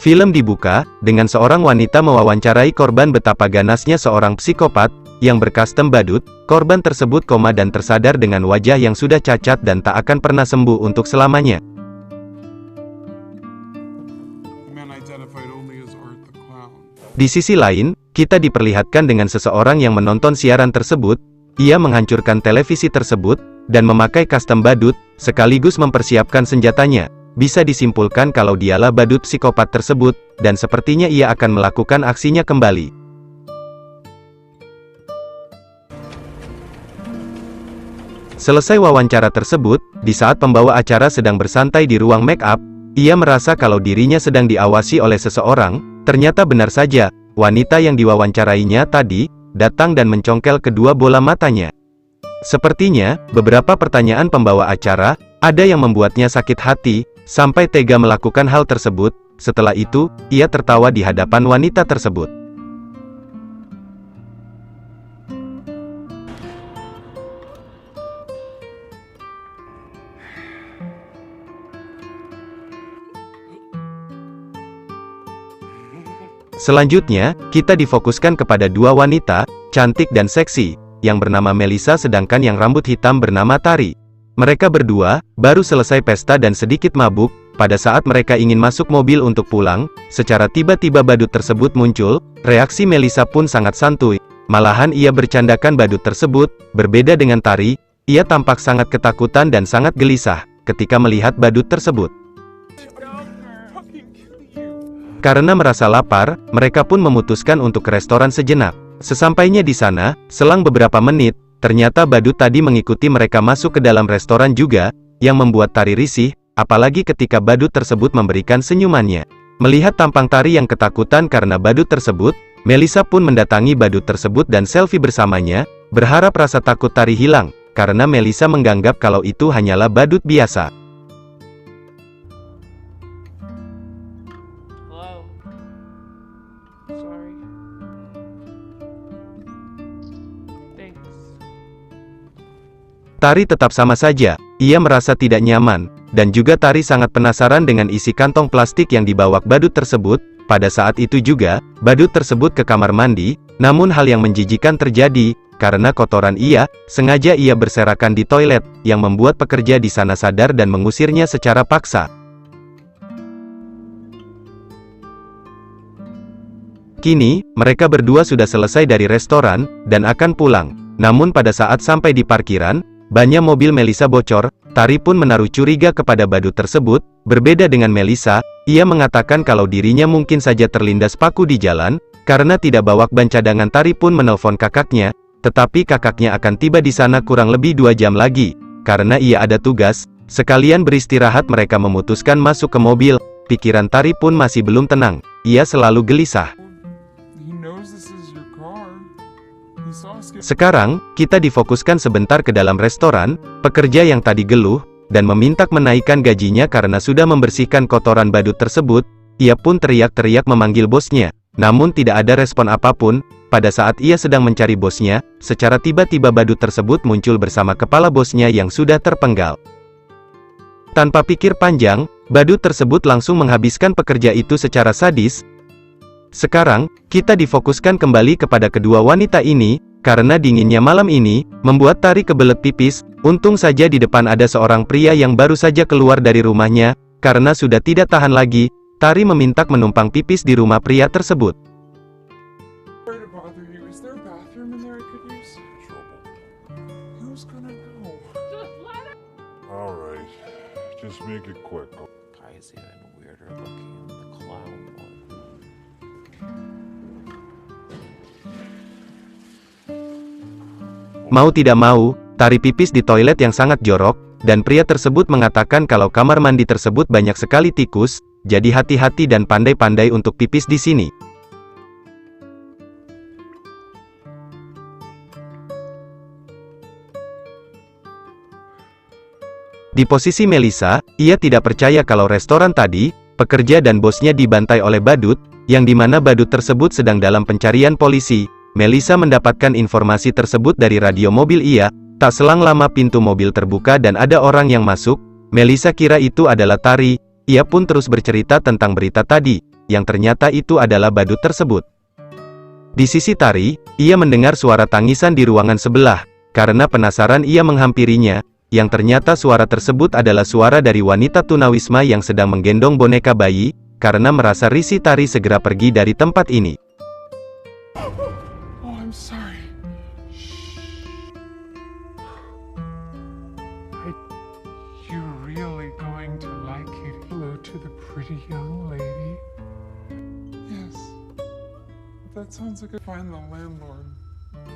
Film dibuka dengan seorang wanita mewawancarai korban betapa ganasnya seorang psikopat yang berkastem badut. Korban tersebut koma dan tersadar dengan wajah yang sudah cacat dan tak akan pernah sembuh untuk selamanya. Di sisi lain, kita diperlihatkan dengan seseorang yang menonton siaran tersebut. Ia menghancurkan televisi tersebut dan memakai custom badut sekaligus mempersiapkan senjatanya. Bisa disimpulkan kalau dialah badut psikopat tersebut, dan sepertinya ia akan melakukan aksinya kembali. Selesai wawancara tersebut, di saat pembawa acara sedang bersantai di ruang make up, ia merasa kalau dirinya sedang diawasi oleh seseorang. Ternyata benar saja, wanita yang diwawancarainya tadi, datang dan mencongkel kedua bola matanya. Sepertinya, beberapa pertanyaan pembawa acara, ada yang membuatnya sakit hati, sampai tega melakukan hal tersebut. Setelah itu, ia tertawa di hadapan wanita tersebut. Selanjutnya, kita difokuskan kepada dua wanita, cantik dan seksi, yang bernama Melissa sedangkan yang rambut hitam bernama Tari. Mereka berdua, baru selesai pesta dan sedikit mabuk. Pada saat mereka ingin masuk mobil untuk pulang, secara tiba-tiba badut tersebut muncul. Reaksi Melissa pun sangat santuy. Malahan ia bercandakan badut tersebut. Berbeda dengan Tari, ia tampak sangat ketakutan dan sangat gelisah ketika melihat badut tersebut. Karena merasa lapar, mereka pun memutuskan untuk ke restoran sejenak. Sesampainya di sana, selang beberapa menit, ternyata badut tadi mengikuti mereka masuk ke dalam restoran juga, yang membuat Tari risih, apalagi ketika badut tersebut memberikan senyumannya. Melihat tampang Tari yang ketakutan karena badut tersebut, Melissa pun mendatangi badut tersebut dan selfie bersamanya, berharap rasa takut Tari hilang, karena Melissa menganggap kalau itu hanyalah badut biasa. Tari tetap sama saja, ia merasa tidak nyaman, dan juga Tari sangat penasaran dengan isi kantong plastik yang dibawa badut tersebut. Pada saat itu juga, badut tersebut ke kamar mandi, namun hal yang menjijikan terjadi, karena kotoran sengaja ia berserakan di toilet, yang membuat pekerja di sana sadar dan mengusirnya secara paksa. Kini, mereka berdua sudah selesai dari restoran, dan akan pulang. Namun pada saat sampai di parkiran, bannya mobil Melissa bocor. Tari pun menaruh curiga kepada badut tersebut. Berbeda dengan Melissa, ia mengatakan kalau dirinya mungkin saja terlindas paku di jalan, karena tidak bawa ban cadangan. Tari pun menelpon kakaknya, tetapi kakaknya akan tiba di sana kurang lebih 2 jam lagi. Karena ia ada tugas, sekalian beristirahat mereka memutuskan masuk ke mobil. Pikiran Tari pun masih belum tenang, ia selalu gelisah. Sekarang, kita difokuskan sebentar ke dalam restoran. Pekerja yang tadi geluh, dan meminta menaikkan gajinya karena sudah membersihkan kotoran badut tersebut. Ia pun teriak-teriak memanggil bosnya, namun tidak ada respon apapun. Pada saat ia sedang mencari bosnya, secara tiba-tiba badut tersebut muncul bersama kepala bosnya yang sudah terpenggal. Tanpa pikir panjang, badut tersebut langsung menghabiskan pekerja itu secara sadis. Sekarang, kita difokuskan kembali kepada kedua wanita ini. Karena dinginnya malam ini, membuat Tari kebelet pipis. Untung saja di depan ada seorang pria yang baru saja keluar dari rumahnya. Karena sudah tidak tahan lagi, Tari meminta menumpang pipis di rumah pria tersebut. Mau tidak mau, Tari pipis di toilet yang sangat jorok, dan pria tersebut mengatakan kalau kamar mandi tersebut banyak sekali tikus, jadi hati-hati dan pandai-pandai untuk pipis di sini. Di posisi Melissa, ia tidak percaya kalau restoran tadi, pekerja dan bosnya dibantai oleh badut, yang dimana badut tersebut sedang dalam pencarian polisi. Melissa mendapatkan informasi tersebut dari radio mobil ia. Tak selang lama pintu mobil terbuka dan ada orang yang masuk. Melissa kira itu adalah Tari. Ia pun terus bercerita tentang berita tadi. yang ternyata itu adalah badut tersebut. Di sisi Tari, ia mendengar suara tangisan di ruangan sebelah. Karena penasaran ia menghampirinya, yang ternyata suara tersebut adalah suara dari wanita tunawisma yang sedang menggendong boneka bayi. Karena merasa risih, Tari segera pergi dari tempat ini. Oh, I'm sorry. You're really going to like it. Hello to the pretty young lady. Yes. That sounds like I find the landlord.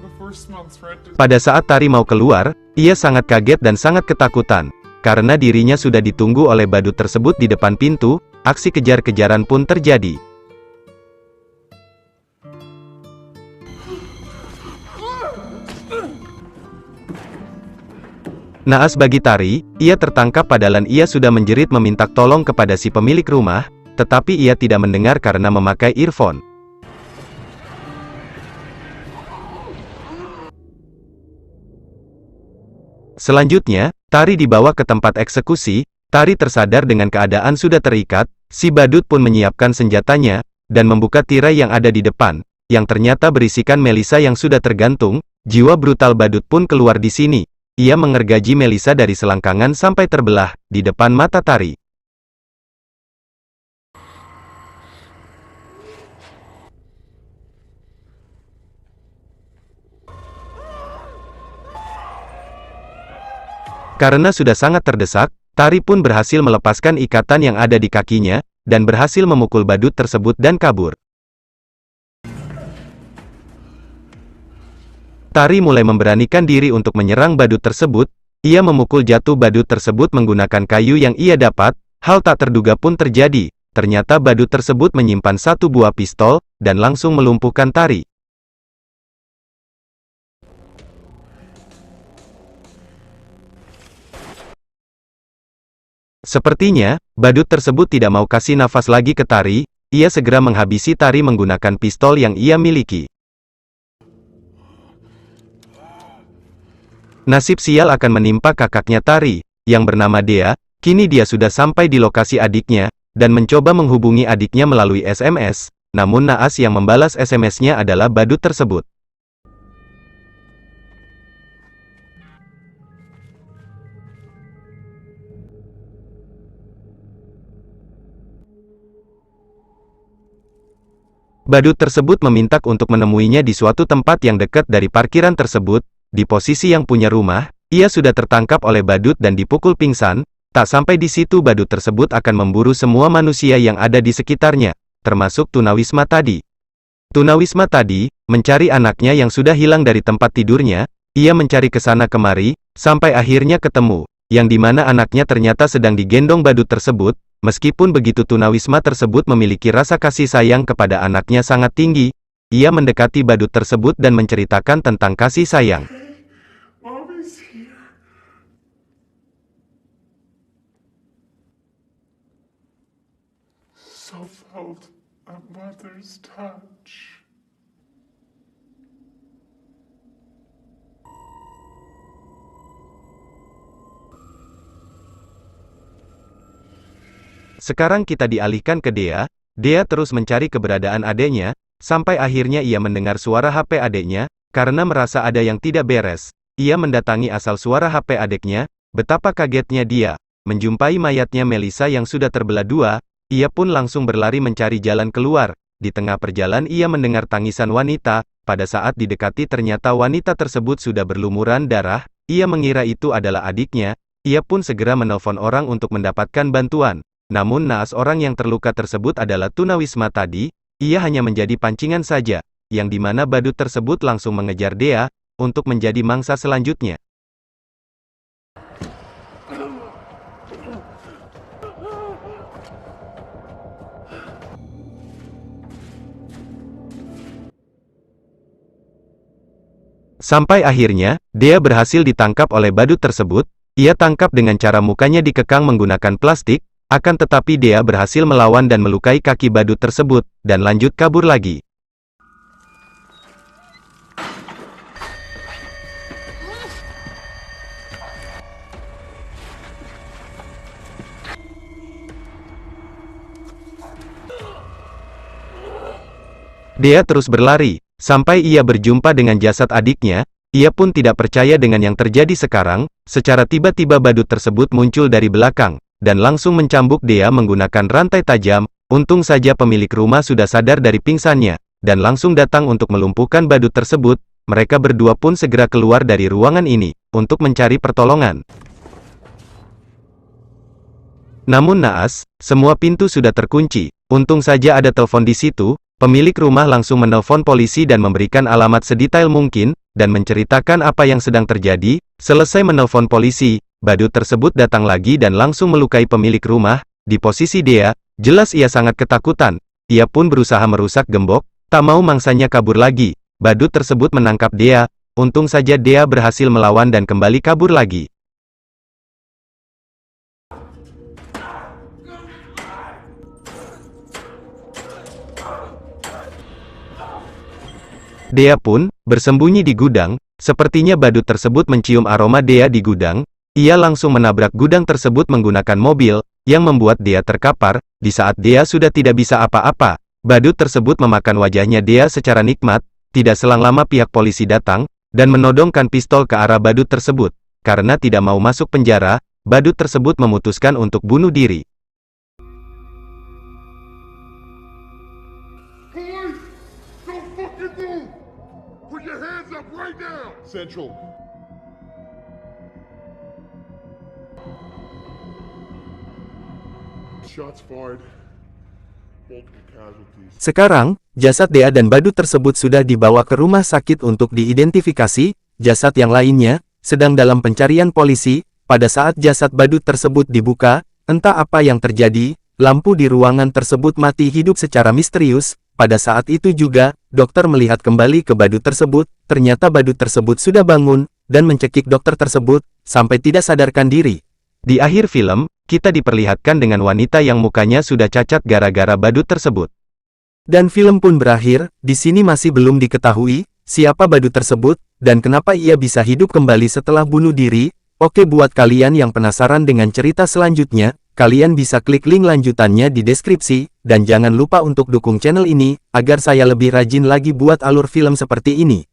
The first month's rent is... Pada saat Tari mau keluar, ia sangat kaget dan sangat ketakutan. Karena dirinya sudah ditunggu oleh badut tersebut di depan pintu, aksi kejar-kejaran pun terjadi. Naas bagi Tari, ia tertangkap padahal ia sudah menjerit meminta tolong kepada si pemilik rumah, tetapi ia tidak mendengar karena memakai earphone. Selanjutnya, Tari dibawa ke tempat eksekusi. Tari tersadar dengan keadaan sudah terikat, si badut pun menyiapkan senjatanya, dan membuka tirai yang ada di depan, yang ternyata berisikan Melisa yang sudah tergantung. Jiwa brutal badut pun keluar di sini. Ia mengergaji Melisa dari selangkangan sampai terbelah, di depan mata Tari. Karena sudah sangat terdesak, Tari pun berhasil melepaskan ikatan yang ada di kakinya, dan berhasil memukul badut tersebut dan kabur. Tari mulai memberanikan diri untuk menyerang badut tersebut. Ia memukul jatuh badut tersebut menggunakan kayu yang ia dapat. Hal tak terduga pun terjadi. Ternyata badut tersebut menyimpan satu buah pistol, dan langsung melumpuhkan Tari. Sepertinya, badut tersebut tidak mau kasih nafas lagi ke Tari. Ia segera menghabisi Tari menggunakan pistol yang ia miliki. Nasib sial akan menimpa kakaknya Tari, yang bernama Dea. Kini dia sudah sampai di lokasi adiknya, dan mencoba menghubungi adiknya melalui SMS, namun naas yang membalas SMS-nya adalah badut tersebut. Badut tersebut meminta untuk menemuinya di suatu tempat yang dekat dari parkiran tersebut. Di posisi yang punya rumah, ia sudah tertangkap oleh badut dan dipukul pingsan. Tak sampai di situ badut tersebut akan memburu semua manusia yang ada di sekitarnya, termasuk tunawisma tadi. Tunawisma tadi, mencari anaknya yang sudah hilang dari tempat tidurnya. Ia mencari ke sana kemari, sampai akhirnya ketemu, yang dimana anaknya ternyata sedang digendong badut tersebut. Meskipun begitu tunawisma tersebut memiliki rasa kasih sayang kepada anaknya sangat tinggi, ia mendekati badut tersebut dan menceritakan tentang kasih sayang. Mommy's here. So felt a mother's touch. Sekarang kita dialihkan ke Dea. Dea terus mencari keberadaan adiknya, sampai akhirnya ia mendengar suara HP adiknya. Karena merasa ada yang tidak beres, ia mendatangi asal suara HP adiknya. Betapa kagetnya dia, menjumpai mayatnya Melisa yang sudah terbelah dua. Ia pun langsung berlari mencari jalan keluar. Di tengah perjalanan ia mendengar tangisan wanita. Pada saat didekati ternyata wanita tersebut sudah berlumuran darah. Ia mengira itu adalah adiknya. Ia pun segera menelpon orang untuk mendapatkan bantuan. Namun naas orang yang terluka tersebut adalah tunawisma tadi. Ia hanya menjadi pancingan saja, yang dimana badut tersebut langsung mengejar Dea, untuk menjadi mangsa selanjutnya. Sampai akhirnya, Dea berhasil ditangkap oleh badut tersebut. Ia tangkap dengan cara mukanya dikekang menggunakan plastik. Akan tetapi Dea berhasil melawan dan melukai kaki badut tersebut, dan lanjut kabur lagi. Dea terus berlari, sampai ia berjumpa dengan jasad adiknya. Ia pun tidak percaya dengan yang terjadi sekarang. Secara tiba-tiba badut tersebut muncul dari belakang, dan langsung mencambuk Dea menggunakan rantai tajam. Untung saja pemilik rumah sudah sadar dari pingsannya, dan langsung datang untuk melumpuhkan badut tersebut. Mereka berdua pun segera keluar dari ruangan ini, untuk mencari pertolongan. Namun naas, semua pintu sudah terkunci. Untung saja ada telepon di situ. Pemilik rumah langsung menelpon polisi dan memberikan alamat sedetail mungkin, dan menceritakan apa yang sedang terjadi. Selesai menelpon polisi, badut tersebut datang lagi dan langsung melukai pemilik rumah. Di posisi Dea, jelas ia sangat ketakutan. Ia pun berusaha merusak gembok, tak mau mangsanya kabur lagi. Badut tersebut menangkap Dea. Untung saja Dea berhasil melawan dan kembali kabur lagi. Dea pun bersembunyi di gudang. Sepertinya badut tersebut mencium aroma Dea di gudang. Ia langsung menabrak gudang tersebut menggunakan mobil, yang membuat Dea terkapar. Di saat Dea sudah tidak bisa apa-apa, badut tersebut memakan wajahnya Dea secara nikmat. Tidak selang lama pihak polisi datang, dan menodongkan pistol ke arah badut tersebut. Karena tidak mau masuk penjara, badut tersebut memutuskan untuk bunuh diri. Police! Don't fucking move! Put your hands up right now! Central. Shots fired. Multiple casualties. Sekarang, jasad Dea dan badut tersebut sudah dibawa ke rumah sakit untuk diidentifikasi. Jasad yang lainnya sedang dalam pencarian polisi. Pada saat jasad badut tersebut dibuka, entah apa yang terjadi, lampu di ruangan tersebut mati hidup secara misterius. Pada saat itu juga, dokter melihat kembali ke badut tersebut. Ternyata badut tersebut sudah bangun, dan mencekik dokter tersebut, sampai tidak sadarkan diri. Di akhir film, kita diperlihatkan dengan wanita yang mukanya sudah cacat gara-gara badut tersebut. Dan film pun berakhir. Di sini masih belum diketahui siapa badut tersebut, dan kenapa ia bisa hidup kembali setelah bunuh diri. Oke, buat kalian yang penasaran dengan cerita selanjutnya, kalian bisa klik link lanjutannya di deskripsi, dan jangan lupa untuk dukung channel ini, agar saya lebih rajin lagi buat alur film seperti ini.